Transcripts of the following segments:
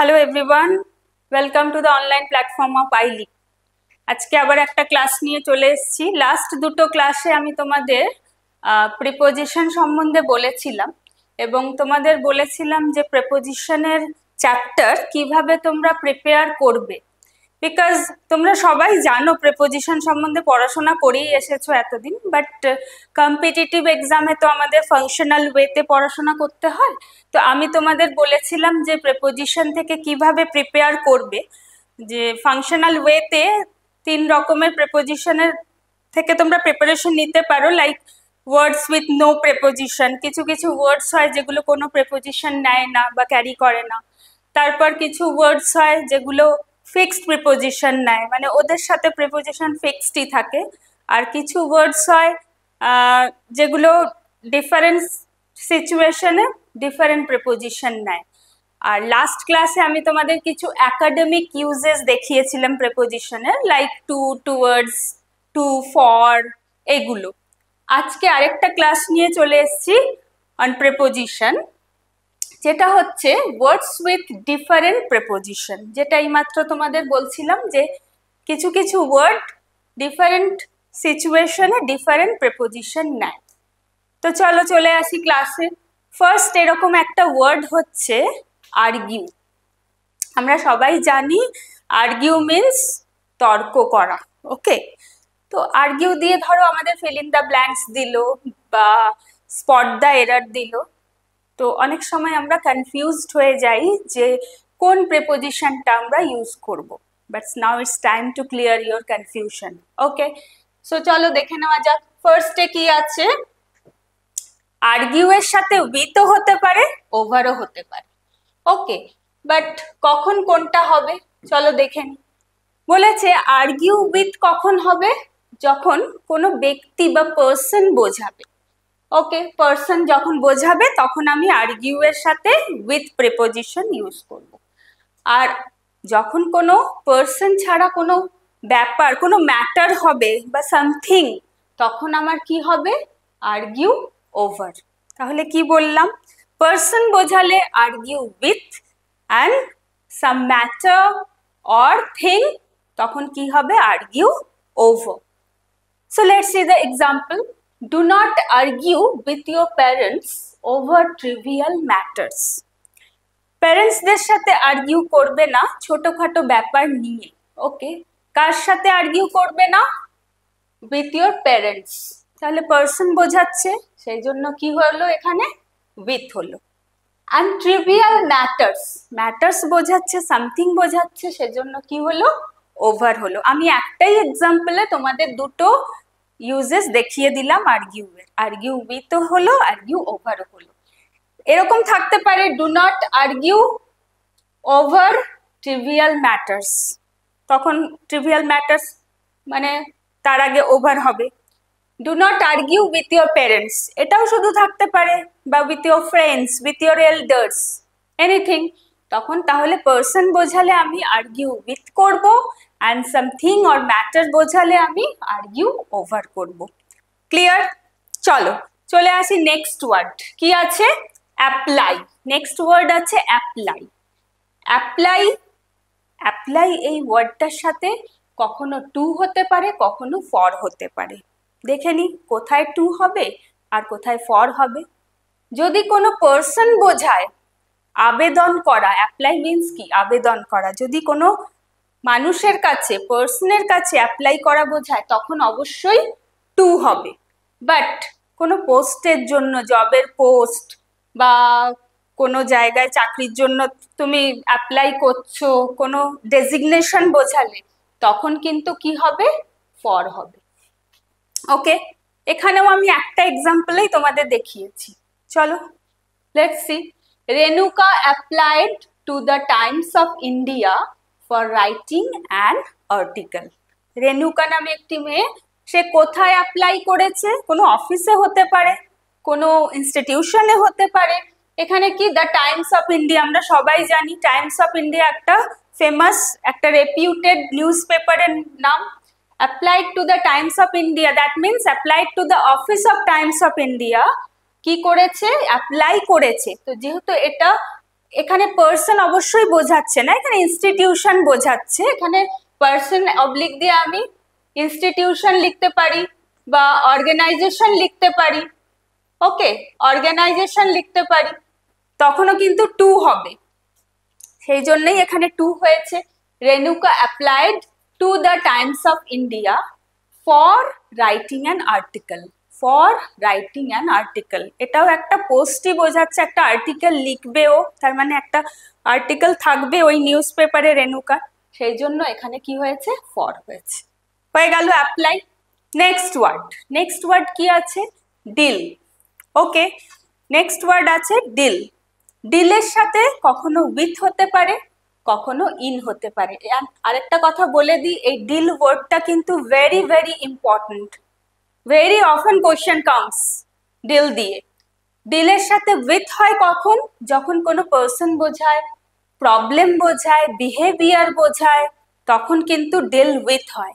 Hello everyone, welcome to the online platform of আইলিক। আজকে আবার একটা ক্লাস নিয়ে চলে এসেছি। লাস্ট দুটো ক্লাসে আমি তোমাদের প্রিপোজিশন সম্বন্ধে বলেছিলাম এবং তোমাদের বলেছিলাম যে প্রিপোজিশনের চ্যাপ্টার কিভাবে তোমরা প্রিপেয়ার করবে, বিকজ তোমরা সবাই জানো প্রিপোজিশন সম্বন্ধে পড়াশোনা করেই এসেছো এতদিন, বাট কম্পিটিটিভ এক্সামে তো আমাদের ফাংশনাল ওয়েতে পড়াশোনা করতে হয়। তো আমি তোমাদের বলেছিলাম যে প্রিপোজিশন থেকে কিভাবে প্রিপেয়ার করবে, যে ফাংশনাল ওয়েতে 3 রকমের প্রিপোজিশনের থেকে তোমরা প্রিপারেশন নিতে পারো। Like words with no preposition, কিছু কিছু ওয়ার্ডস হয় যেগুলো কোনো প্রিপোজিশন নেয় না বা ক্যারি করে না। তারপর কিছু ওয়ার্ডস হয় যেগুলো ফিক্সড প্রিপোজিশন নেয়, মানে ওদের সাথে প্রিপোজিশন ফিক্সডই থাকে। আর কিছু ওয়ার্ডস হয় যেগুলো ডিফারেন্ট সিচুয়েশনে ডিফারেন্ট প্রিপোজিশন নেয়। আর লাস্ট ক্লাসে আমি তোমাদের কিছু একাডেমিক ইউজেস দেখিয়েছিলাম প্রিপোজিশনের, like to, towards, to, for, এগুলো। আজকে আরেকটা ক্লাস নিয়ে চলে এসেছি অন প্রিপোজিশন, যেটা হচ্ছে ওয়ার্ডস উইথ ডিফারেন্ট প্রিপোজিশন, যেটা এইমাত্র তোমাদের বলছিলাম যে কিছু কিছু ওয়ার্ড ডিফারেন্ট সিচুয়েশনে ডিফারেন্ট প্রিপোজিশন নেয়। তো চলো চলে আসি ক্লাসে। ফার্স্ট এরকম একটা ওয়ার্ড হচ্ছে আর্গিউ। আমরা সবাই জানি আর্গিউ মিন্স তর্ক করা। ওকে, তো আর্গিউ দিয়ে ধরো আমাদের ফিল ইন দ্য ব্ল্যাঙ্কস দিল বা স্পট দ্য এরর দিল। তো অনেক সময় আমরা কনফিউজড হয়ে যাই যে কোন প্রিপোজিশনটা আমরা ইউজ করব, but now it's time to clear your confusion. Okay, so চলো দেখে নেওয়া যাক। ফার্স্টে কি আছে, আর্গিউ এর সাথে উইথও হতে পারে, ওভারও হতে পারে। ওকে, বাট কখন কোনটা হবে চলো দেখে নি। বলেছে আর্গিউ উইথ কখন হবে, যখন কোনো ব্যক্তি বা পার্সন বোঝাবে। ওকে, পার্সন যখন বোঝাবে তখন আমি আর্গিউ এর সাথে উইথ প্রিপোজিশন ইউজ করব। আর যখন কোনো পার্সন ছাড়া কোনো ব্যাপার, কোনো ম্যাটার হবে বা সামথিং, তখন আমার কি হবে, আর্গিউ ওভার। তাহলে কি বললাম, পার্সন বোঝালে argue with, and some matter or thing, তখন কি হবে, argue over. So let's see the example. Do not argue with your parents over trivial matters. প্যারেন্টসদের সাথে আর্গিউ করবে না ছোটখাটো ব্যাপার নিয়ে। ওকে, কার সাথে আর্গিউ করবে না, উইথ ইয়োর প্যারেন্টস। তাহলে পার্সন বোঝাচ্ছে, সেই জন্য কি হলো এখানে, উইথ হলো। অ্যান্ড ট্রিভিয়াল ম্যাটার্স, ম্যাটার্স বোঝাচ্ছে, সামথিং বোঝাচ্ছে, সেজন্য কি হলো, ওভার হলো। আমি একটাই এক্সাম্পলে তোমাদের দুটো ইউজেস দেখিয়ে দিলাম আর্গিউ এর, আর্গিউ উইথও হলো, আর্গিউ ওভারও হলো। এরকম থাকতে পারে, do not argue over trivial matters, তখন ট্রিভিয়াল ম্যাটার্স মানে তার আগে ওভার হবে। Do not argue with your parents, এটাও শুধু থাকতে পারে, বা with your friends, with your elders, anything. তখন তাহলে পার্সন বোঝালে আমি আর্গিউ উইথ করব, অ্যান্ড সামথিং অর ম্যাটার বোঝালে আমি আর্গিউ ওভার করব। ক্লিয়ার? চলো চলে আসি নেক্সট ওয়ার্ড। কি আছে, অ্যাপ্লাই। নেক্সট ওয়ার্ড আছে অ্যাপ্লাই। অ্যাপ্লাই, অ্যাপ্লাই এই ওয়ার্ডটার সাথে কখনো টু হতে পারে, কখনো ফর হতে পারে। দেখে নি কোথায় টু হবে আর কোথায় ফর হবে। যদি কোনো পার্সন বোঝায় আবেদন করা, অ্যাপ্লাই মিন্স কি, আবেদন করা। যদি কোনো মানুষের কাছে, পার্সনের কাছে অ্যাপ্লাই করা বোঝায়, তখন অবশ্যই টু হবে। বাট কোনো পোস্টের জন্য, জবের পোস্ট বা কোনো জায়গায় চাকরির জন্য তুমি অ্যাপ্লাই করছো, কোনো ডেজিগনেশন বোঝালে, তখন কিন্তু কি হবে, ফর হবে। ওকে, এখানেও আমি একটা এক্সাম্পলেই তোমাদের দেখিয়েছি। চলো let's see. Renuka applied to the Times of India for writing an article. Renuka নামে একটি মেয়ে, সে কোথায় অ্যাপ্লাই করেছে, কোনো অফিসে হতে পারে, কোনো ইনস্টিটিউশনে হতে পারে। এখানে কি, দ্য টাইমস অফ ইন্ডিয়া, আমরা সবাই জানি টাইমস অফ ইন্ডিয়া একটা ফেমাস, একটা রেপিউটেড নিউজ পেপারের নাম। Applied to the Times of India, that means applied to the office of Times of India. কি করেছে, অ্যাপ্লাই করেছে। তো যেহেতু এটা এখানে পার্সন অবশ্যই বোঝাচ্ছে না, এখানে ইনস্টিটিউশন বোঝাচ্ছে। এখানে পার্সন অবলিক দিয়ে আমি ইনস্টিটিউশন লিখতে পারি বা অর্গানাইজেশন লিখতে পারি। ওকে, অর্গানাইজেশন লিখতে পারি, তখনও কিন্তু টু হবে, সেই জন্যই এখানে টু হয়েছে। Renuka applied to the Times of India for writing an article. For writing an article, এটাও একটা পোস্টই বোঝাচ্ছে, একটা আর্টিকেল লিখবেও, তার মানে একটা আর্টিকেল থাকবে ওই নিউজ পেপারে রেণুকা, সেই জন্য এখানে কি হয়েছে, ফর হয়েছে। হয়ে গেল অ্যাপ্লাই। নেক্সট ওয়ার্ড কি আছে, ডিল। ওকে, নেক্সট ওয়ার্ড আছে ডিল। ডিলের সাথে কখনো উইথ হতে পারে, কখনো ইন হতে পারে। আরেকটা কথা বলে দিই, এই ডিল ওয়ার্ডটা কিন্তু very very important. Very often question comes deal দিয়ে। ডিলের সাথে উইথ হয় কখন, যখন কোনো পার্সন বোঝায়, প্রবলেম বোঝায়, বিহেভিয়ার বোঝায়, তখন কিন্তু ডিল উইথ হয়।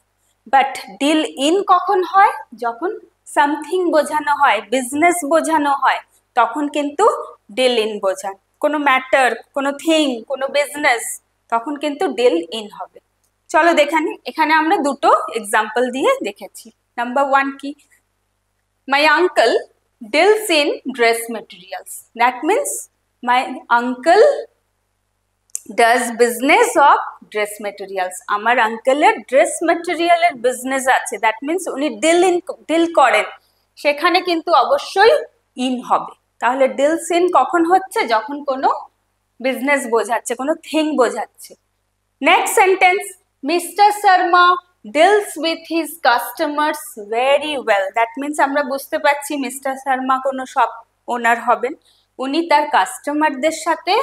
বাট ডিল ইন কখন হয়, যখন সামথিং বোঝানো হয়, বিজনেস বোঝানো হয়, তখন কিন্তু ডিল ইন বোঝায়। কোনো ম্যাটার, কোনো থিং, কোনো বিজনেস, তখন কিন্তু ডিল ইন হবে। চলো দেখে নি, এখানে আমরা দুটো এক্সাম্পল দিয়ে দেখেছি। নাম্বার 1 কি, my uncle deals in dress materials. That means my uncle does business of dress materials. আমার আঙ্কেলের ড্রেস ম্যাটেরিয়ালের বিজনেস আছে, দ্যাট মিনস উনি ডিল করেন, সেখানে কিন্তু অবশ্যই ইন হবে। তাহলে ডিলস ইন কখন হচ্ছে, যখন কোনো বিজনেস বোঝাচ্ছে, কোনো থিং বোঝাচ্ছে। Next sentence, mister Sharma deals with his customers very well. That means আমরা বুঝতে পারছি মিস্টার শর্মা কোনো শপ ওনার হবেন, উনি তার কাস্টমারদের সাথে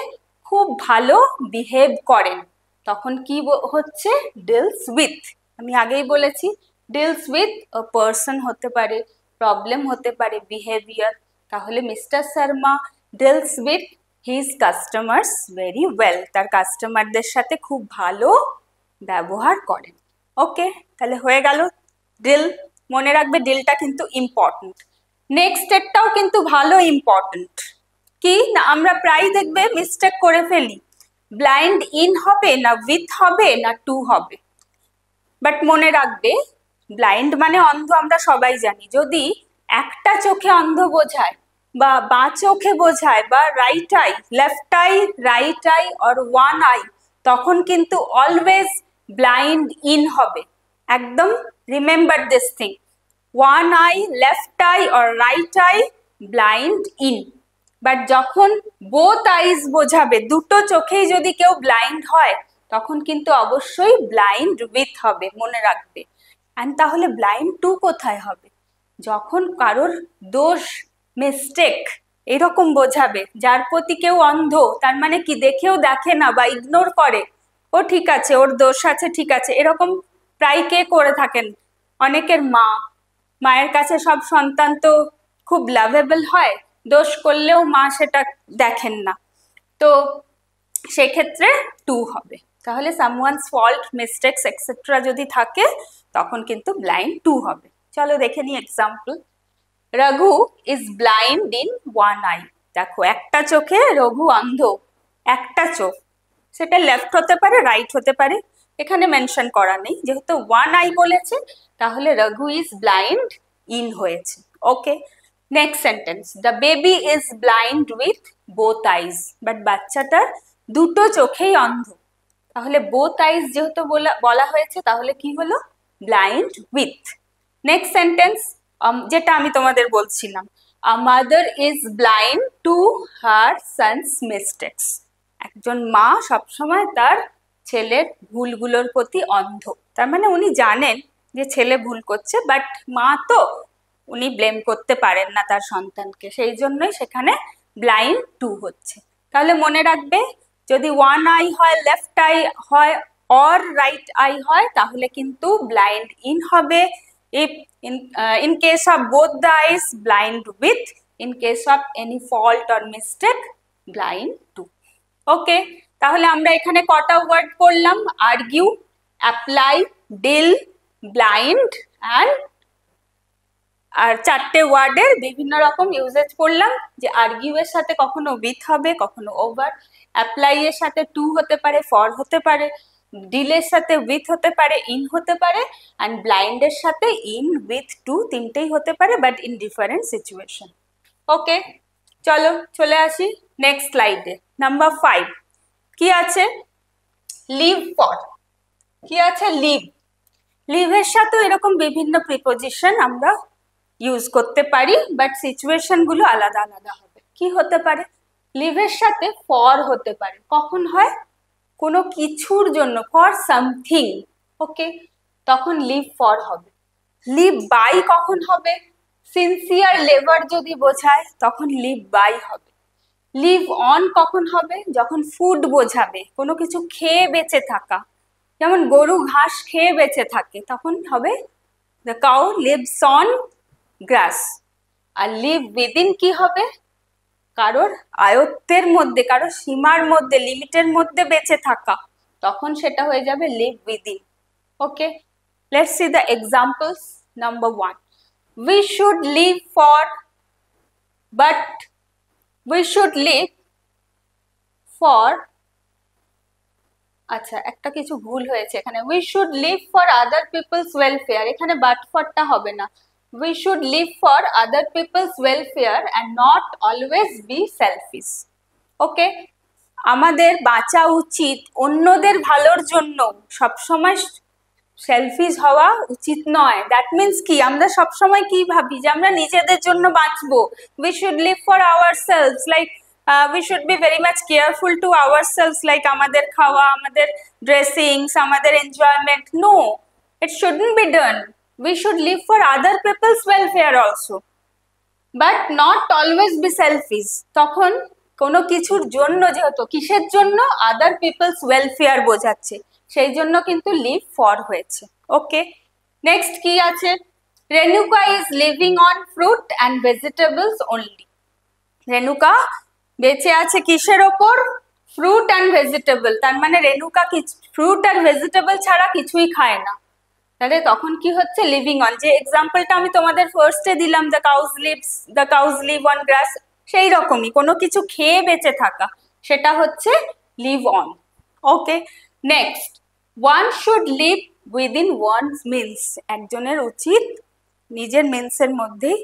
খুব ভালো বিহেভ করেন, তখন কি হচ্ছে, ডিলস উইথ। আমি আগেই বলেছি ডিলস উইথ আ পার্সন হতে পারে, প্রবলেম হতে পারে, বিহেভিয়ার। তাহলে mister Sharma deals with his customers very well, তার কাস্টমারদের সাথে খুব ভালো ব্যবহার করেন। ওকে, তাহলে হয়ে গেল ডিল। মনে রাখবে ডিলটা কিন্তু ইম্পর্টেন্ট। নেক্সট এরটাও কিন্তু ভালো ইম্পর্টেন্ট। কি না, আমরা প্রায় দেখবে মিস্টেক করে ফেলি, ব্লাইন্ড ইন হবে না উইথ হবে না টু হবে। বাট মনে রাখবে ব্লাইন্ড মানে অন্ধ, আমরা সবাই জানি। যদি একটা চোখে অন্ধ বোঝায় বা বাঁ চোখে বোঝায় বা right I, left I, right I or one I, তখন কিন্তু অলওয়েজ ব্লাইন্ড ইন হবে। একদম remember this thing, one I, left I or right I, blind in. But যখন বোথ আইজ বোঝাবে, দুটো চোখেই যদি কেউ ব্লাইন্ড হয়, তখন কিন্তু অবশ্যই ব্লাইন্ড উইথ হবে, মনে রাখবে। অ্যান্ড তাহলে ব্লাইন্ড টু কোথায় হবে, যখন কারোর দোষ, মিস্টেক এরকম বোঝাবে, যার প্রতি কেউ অন্ধ, তার মানে কি দেখেও দেখে না বা ইগনোর করে, ও ঠিক আছে, ওর দোষ আছে, ঠিক আছে, এরকম প্রায় কে করে থাকেন, অনেকের মা, মায়ের কাছে সব সন্তান তো খুব লাভেবল হয়, দোষ করলেও মা সেটা দেখেন না, তো সেক্ষেত্রে টু হবে। তাহলে সামওয়ানস ফল্ট, মিস্টেকস এক্সেট্রা যদি থাকে, তখন কিন্তু ব্লাইন্ড টু হবে। চলো দেখে নি example. Raghu is blind in one I. দেখো একটা চোখে রঘু অন্ধ, একটা চোখ, সেটা লেফট হতে পারে, রাইট হতে পারে, এখানে মেনশন করা নেই, যেহেতু ওয়ান আই বলেছে, তাহলে রঘু ইজ ব্লাইন্ড ইন হয়েছে। Okay, next sentence, the baby is blind with both eyes. But বাচ্চাটার দুটো চোখেই অন্ধ, তাহলে বোথ আইজ যেহেতু বলা হয়েছে, তাহলে কি হলো, ব্লাইন্ড উইথ। নেক্সট সেন্টেন্স, যেটা আমি তোমাদের বলছিলাম, a mother is blind to her sons mistakes. একজন মা সবসময় তার ছেলের ভুলগুলোর প্রতি অন্ধ, তার মানে উনি জানেন যে ছেলে ভুল করছে, বাট মা তো উনি ব্লেম করতে পারেন না তার সন্তানকে, সেই জন্যই সেখানে ব্লাইন্ড টু হচ্ছে। তাহলে মনে রাখবে, যদি ওয়ান আই হয়, লেফট আই হয় অর রাইট আই হয়, তাহলে কিন্তু ব্লাইন্ড ইন হবে। if in case of both the eyes, blind with. In case of any fault or mistake, blind to. Okay, তাহলে আমরা এখানে কটা ওয়ার্ড পড়লাম, argue, apply, deal, blind and আর 4টে ওয়ার্ডের বিভিন্ন রকম ইউজেজ পড়লাম, যে আর্গিউ এর সাথে কখনো উইথ হবে, কখনো ওভার, অ্যাপ্লাই এর সাথে টু হতে পারে, ফর হতে পারে, ডিল এর সাথে উইথ হতে পারে, ইন হতে পারে, অ্যান্ড ব্লাইন্ড এর সাথে ইন, উইথ, টু তিনটেই হতে পারে, but in different situation. Okay, চলো চলে আসি নেক্সট স্লাইডে। নাম্বার 5 কি আছে? Live for. কি আছে? লিভ। লিভের সাথে এরকম বিভিন্ন প্রিপোজিশন আমরা ইউজ করতে পারি, বাট সিচুয়েশন গুলো আলাদা আলাদা হবে। কি হতে পারে? লিভের সাথে ফর হতে পারে। কখন হয়? কোনো কিছুর জন্য, ফর সামথিং। ওকে, তখন লিভ ফর হবে। লিভ বাই কখন হবে? সিনসিয়ার লেবার যদি বোঝায় তখন লিভ বাই হবে। লিভ অন কখন হবে? যখন ফুড বোঝাবে, কোনো কিছু খেয়ে বেঁচে থাকা, যেমন গরু ঘাস খেয়ে বেঁচে থাকে, তখন হবে the cow lives on grass. আর লিভ উইদিন কি হবে? কারোর আয়ত্তের মধ্যে, কারোর সীমার মধ্যে, লিমিটের মধ্যে বেঁচে থাকা, তখন সেটা হয়ে যাবে live within. Okay, let's see the examples. Number 1, we should live for, but we should live for, আচ্ছা একটা কিছু ভুল হয়েছে এখানে, we should live for other people's welfare, এখানে but for টা হবে না, we should live for other people's welfare and not always be selfish. ওকে, আমাদের বাঁচা উচিত অন্যদের ভালোর জন্য, সবসময় সেলফিশ হওয়া উচিত নয়। দ্যাট মিনস কি? আমরা সবসময় কি ভাবি? যে আমরা নিজেদের জন্য বাঁচবো। We should live for our selves, like we should be very much careful to ourselves, like আমাদের খাওয়া, আমাদের dressings, আমাদের enjoyment. No, it shouldn't be done. We should live for other people's welfare also, but not always be selfish. তখন কোনো কিছুর জন্য, যেহেতু কিসের জন্য? আদার পিপলস ওয়েলফেয়ার বোঝাচ্ছে, সেই জন্য কিন্তু লিভ ফর হয়েছে। ওকে, নেক্সট কি আছে? Renuka is living on fruit and vegetables only. Renuka বেঁচে আছে কিসের ওপর? Fruit and vegetable. তার মানে রেণুকা ফ্রুট আর ভেজিটেবল ছাড়া কিছুই খায় না। তাহলে তখন কি হচ্ছে? Living on. যে এক্সাম্পলটা আমি তোমাদের ফার্স্টে দিলাম, the cows live on grass, সেই রকমই কোনো কিছু খেয়ে বেঁচে থাকা, সেটা হচ্ছে live on. Okay, next, one should live within one's means. একজনের উচিত নিজের মিনসের মধ্যেই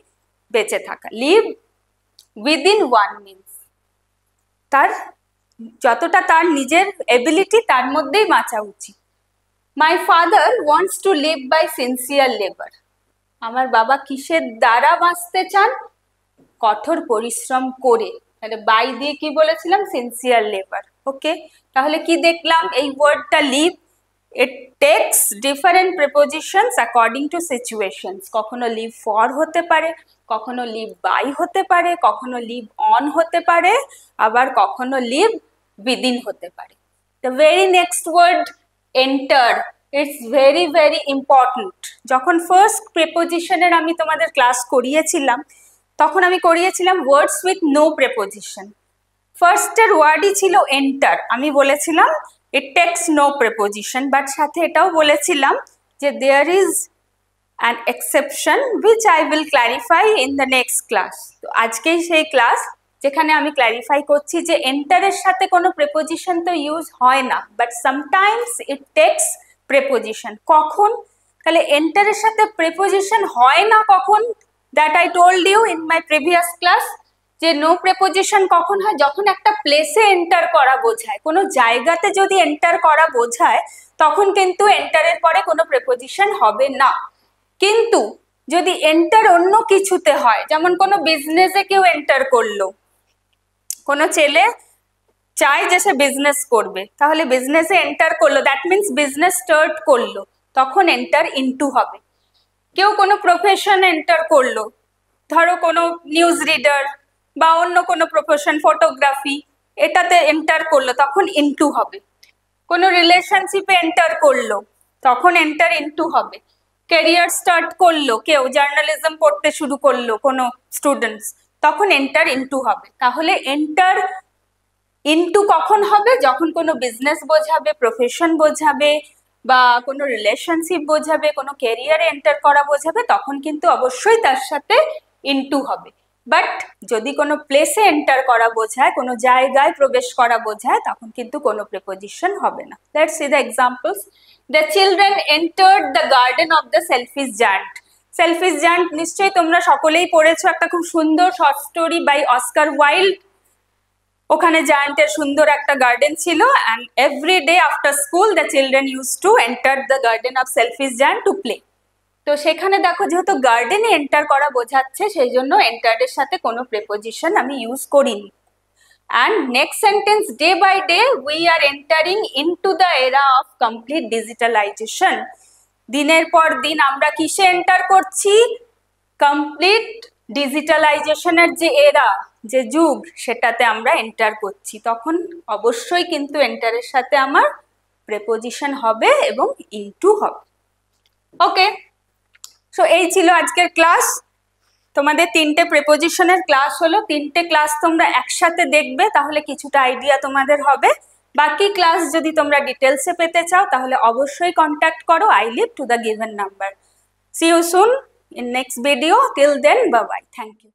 বেঁচে থাকা। লিভ উইদিন ওয়ান মিনস, তার যতটা তার নিজের এবিলিটি তার মধ্যেই বাঁচা উচিত। My father wants to live by sincere labour. আমার বাবা কিসের দ্বারা বাঁচতে চান? কঠোর পরিশ্রম করে। তাহলে বাই দিয়ে কি বলেছিলাম? Sincere labour. ওকে, তাহলে কি দেখলাম? এই ওয়ার্ডটা live, it takes different prepositions according to situations. কখনো লিভ ফর হতে পারে, কখনো লিভ বাই হতে পারে, কখনো লিভ অন হতে পারে, আবার কখনো লিভ উইদিন হতে পারে। The very next word enter, it's very very important. যখন ফার্স্ট প্রিপোজিশনের আমি তোমাদের ক্লাস করিয়েছিলাম, তখন আমি করিয়েছিলাম ওয়ার্ডস উইথ নো প্রিপোজিশন। ফার্স্টের ওয়ার্ডই ছিল এন্টার। আমি বলেছিলাম it takes no preposition, but সাথে এটাও বলেছিলাম যে there is an exception which I will clarify in the next class. তো আজকেই সেই ক্লাস যেখানে আমি ক্ল্যারিফাই করছি যে এন্টারের সাথে কোনো প্রিপোজিশন তো ইউজ হয় না, but sometimes it takes preposition. কখন? তাহলে এন্টারের সাথে প্রিপোজিশন হয় না কখন? That I told you in my previous class, যে নো প্রিপোজিশন কখন হয়? যখন একটা প্লেসে এন্টার করা বোঝায়, কোনো জায়গাতে যদি এন্টার করা বোঝায়, তখন কিন্তু এন্টারের পরে কোনো প্রিপোজিশন হবে না। কিন্তু যদি এন্টার অন্য কিছুতে হয়, যেমন কোনো বিজনেসে কেউ এন্টার করলো, কোনো ছেলে চায় যে সে বিজনেস করবে, তাহলে বিজনেসে এন্টার করলো, দ্যাট মিনস বিজনেস স্টার্ট করলো, তখন এন্টার ইনটু হবে। কেউ কোনো প্রফেশন এন্টার করলো, ধরো কোনো নিউজ রিডার বা অন্য কোনো প্রফেশন, ফটোগ্রাফি, এটাতে এন্টার করলো, তখন ইনটু হবে। কোনো রিলেশনশিপে এন্টার করলো, তখন এন্টার ইনটু হবে। ক্যারিয়ার স্টার্ট করলো, কেউ জার্নালিজম পড়তে শুরু করলো, কোনো স্টুডেন্টস, তখন এন্টার ইনটু হবে। তাহলে এন্টার ইনটু কখন হবে? যখন কোনো বিজনেস বোঝাবে, প্রফেশন বোঝাবে, বা কোনো রিলেশনশিপ বোঝাবে, কোনো ক্যারিয়ারে এন্টার করা বোঝাবে, তখন কিন্তু অবশ্যই তার সাথে ইনটু হবে। বাট যদি কোনো প্লেসে এন্টার করা বোঝায়, কোনো জায়গায় প্রবেশ করা বোঝায়, তখন কিন্তু কোনো প্রিপোজিশন হবে না। Let's see the examples. The children entered the garden of the selfish giant. Selfish giant নিশ্চয়ই তোমরা সকলেই পড়েছো, একটা খুব সুন্দর short story by Oscar Wilde. ওখানে জায়ান্টের সুন্দর একটা গার্ডেন ছিল, and every day after school the children used to enter the garden of selfish giant to play. তো সেখানে দেখো যেহেতু গার্ডেনে এন্টার করা বোঝাচ্ছে, সেই জন্য এন্টারের সাথে কোনো প্রিপোজিশন আমি ইউজ করিনি। and next sentence, day by day we are entering into the era of complete digitalization. দিনের পর দিন আমরা কিসে এন্টার করছি? কমপ্লিট ডিজিটালাইজেশনের যে এরা, যে যুগ, সেটাতে আমরা এন্টার করছি। তখন অবশ্যই কিন্তু এন্টারের সাথে আমার প্রেপোজিশন হবে এবং ইনটু হবে। ওকে, সো এই ছিল আজকের ক্লাস। তোমাদের 3টে প্রেপোজিশনের ক্লাস হলো। 3টে ক্লাস তোমরা একসাথে দেখবে, তাহলে কিছুটা আইডিয়া তোমাদের হবে। বাকি ক্লাস যদি তোমরা ডিটেলসে পেতে চাও, তাহলে অবশ্যই কন্ট্যাক্ট করো iLive to the given number. See you soon in next video. Till then, bye bye. Thank you.